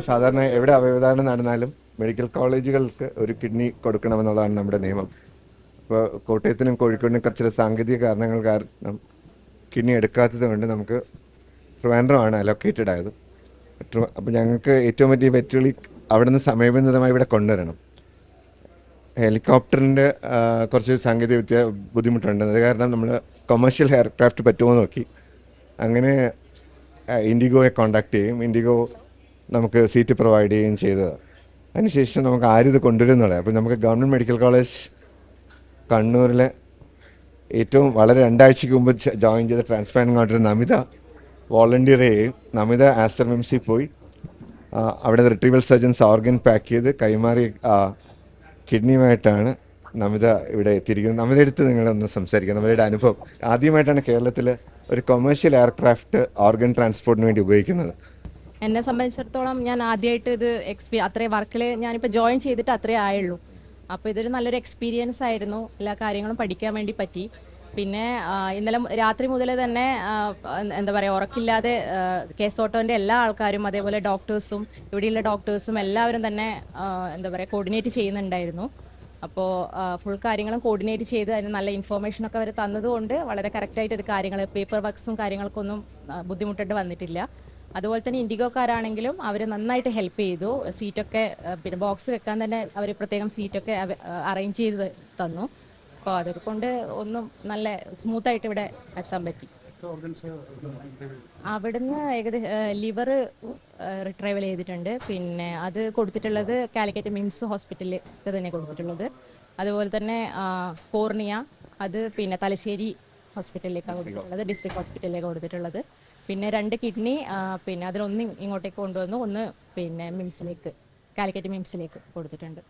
സാധാരണ എവിടെ അവയവദാനം നടന്നാലും മെഡിക്കൽ കോളേജുകൾക്ക് ഒരു കിഡ്നി കൊടുക്കണമെന്നുള്ളതാണ് നമ്മുടെ നിയമം. ഇപ്പോൾ കോട്ടയത്തിനും കോഴിക്കോടിനും കുറച്ച് സാങ്കേതിക കാരണങ്ങൾ കാരണം കിഡ്നി എടുക്കാത്തത് കൊണ്ട് നമുക്ക് ട്രിവാൻഡ്രമാണ് അലോക്കേറ്റഡ് ആയത്. അപ്പോൾ ഞങ്ങൾക്ക് ഏറ്റവും വലിയ വെല്ലുവിളി അവിടെ നിന്ന് സമയബന്ധിതമായി ഇവിടെ കൊണ്ടുവരണം. ഹെലികോപ്റ്ററിൻ്റെ കുറച്ച് സാങ്കേതിക ബുദ്ധിമുട്ടുണ്ട്. അത് കാരണം നമ്മൾ കൊമേഴ്ഷ്യൽ എയർക്രാഫ്റ്റ് പറ്റുമോ നോക്കി. അങ്ങനെ ഇൻഡിഗോയെ കോൺടാക്ട് ചെയ്യും. ഇൻഡിഗോ നമുക്ക് സീറ്റ് പ്രൊവൈഡ് ചെയ്യുകയും ചെയ്തത്. അതിനുശേഷം നമുക്ക് ആരിത് കൊണ്ടുവരുന്നുള്ളത്. അപ്പോൾ നമുക്ക് ഗവൺമെൻറ് മെഡിക്കൽ കോളേജ് കണ്ണൂരിലെ ഏറ്റവും വളരെ 2 ആഴ്ചയ്ക്ക് മുമ്പ് ജോയിൻ ചെയ്ത ട്രാൻസ്പ്ലാന്റ് കോർഡിനേറ്റർ നമിത വോളണ്ടിയർ ചെയ്യും. നമിത ആസ്റ്റർ മിംസിൽ പോയി അവിടെ റിട്രീവൽ സർജൻസ് ഓർഗൻ പാക്ക് ചെയ്ത് കൈമാറി കിഡ്നിയുമായിട്ടാണ് നമിത ഇവിടെ എത്തിയിരിക്കുന്നത്. നമിത എടുത്ത് നിങ്ങളൊന്ന് സംസാരിക്കാം. നമിതയുടെ അനുഭവം. ആദ്യമായിട്ടാണ് കേരളത്തിൽ ഒരു കൊമേഴ്ഷ്യൽ എയർക്രാഫ്റ്റ് ഓർഗൻ ട്രാൻസ്പോർട്ടിന് വേണ്ടി ഉപയോഗിക്കുന്നത്. എന്നെ സംബന്ധിച്ചിടത്തോളം ഞാൻ ആദ്യമായിട്ട് ഇത് അത്രയും വർക്കിൽ ഞാനിപ്പോൾ ജോയിൻ ചെയ്തിട്ട് അത്രേ ആയുള്ളൂ. അപ്പോൾ ഇതൊരു നല്ലൊരു എക്സ്പീരിയൻസ് ആയിരുന്നു. എല്ലാ കാര്യങ്ങളും പഠിക്കാൻ വേണ്ടി പറ്റി. പിന്നെ ഇന്നലെ രാത്രി മുതൽ തന്നെ എന്താ പറയുക, ഉറക്കില്ലാതെ കേസോട്ടോൻ്റെ എല്ലാ ആൾക്കാരും അതേപോലെ ഡോക്ടേഴ്സും ഇവിടെയുള്ള ഡോക്ടേഴ്സും എല്ലാവരും തന്നെ എന്താ പറയുക കോർഡിനേറ്റ് ചെയ്യുന്നുണ്ടായിരുന്നു. അപ്പോൾ ഫുൾ കാര്യങ്ങളും കോർഡിനേറ്റ് ചെയ്ത് അതിന് നല്ല ഇൻഫോർമേഷനൊക്കെ അവർ തന്നതുകൊണ്ട് വളരെ കറക്റ്റായിട്ട് ഇത് കാര്യങ്ങൾ പേപ്പർ വർക്ക്സും കാര്യങ്ങൾക്കൊന്നും ബുദ്ധിമുട്ടിട്ട് വന്നിട്ടില്ല. അതുപോലെ തന്നെ ഇൻഡിഗോക്കാരാണെങ്കിലും അവർ നന്നായിട്ട് ഹെൽപ്പ് ചെയ്തു. സീറ്റൊക്കെ പിന്നെ ബോക്സ് വെക്കാൻ തന്നെ അവർ പ്രത്യേകം സീറ്റൊക്കെ അറേഞ്ച് ചെയ്ത് തന്നു. അപ്പോൾ അതുകൊണ്ട് ഒന്നും നല്ല സ്മൂത്തായിട്ട് ഇവിടെ എത്താൻ പറ്റി. അവിടുന്ന് ഏകദേശം ലിവർ റിട്രൈവൽ ചെയ്തിട്ടുണ്ട്. പിന്നെ അത് കൊടുത്തിട്ടുള്ളത് കാലിക്കറ്റ് മിംസ് ഹോസ്പിറ്റലിൽ തന്നെ കൊടുത്തിട്ടുള്ളത്. അതുപോലെ തന്നെ കോർണിയ അത് പിന്നെ തലശ്ശേരി ഹോസ്പിറ്റലിലേക്കാണ് കൊടുത്തിട്ടുള്ളത്, ഡിസ്ട്രിക്ട് ഹോസ്പിറ്റലിലേക്ക് കൊടുത്തിട്ടുള്ളത്. പിന്നെ 2 കിഡ്നി പിന്നെ അതിലൊന്ന് ഇങ്ങോട്ടേക്ക് കൊണ്ടുവന്നു, ഒന്ന് പിന്നെ മിംസിലേക്ക് കാലിക്കറ്റ് മിംസിലേക്ക് കൊടുത്തിട്ടുണ്ട്.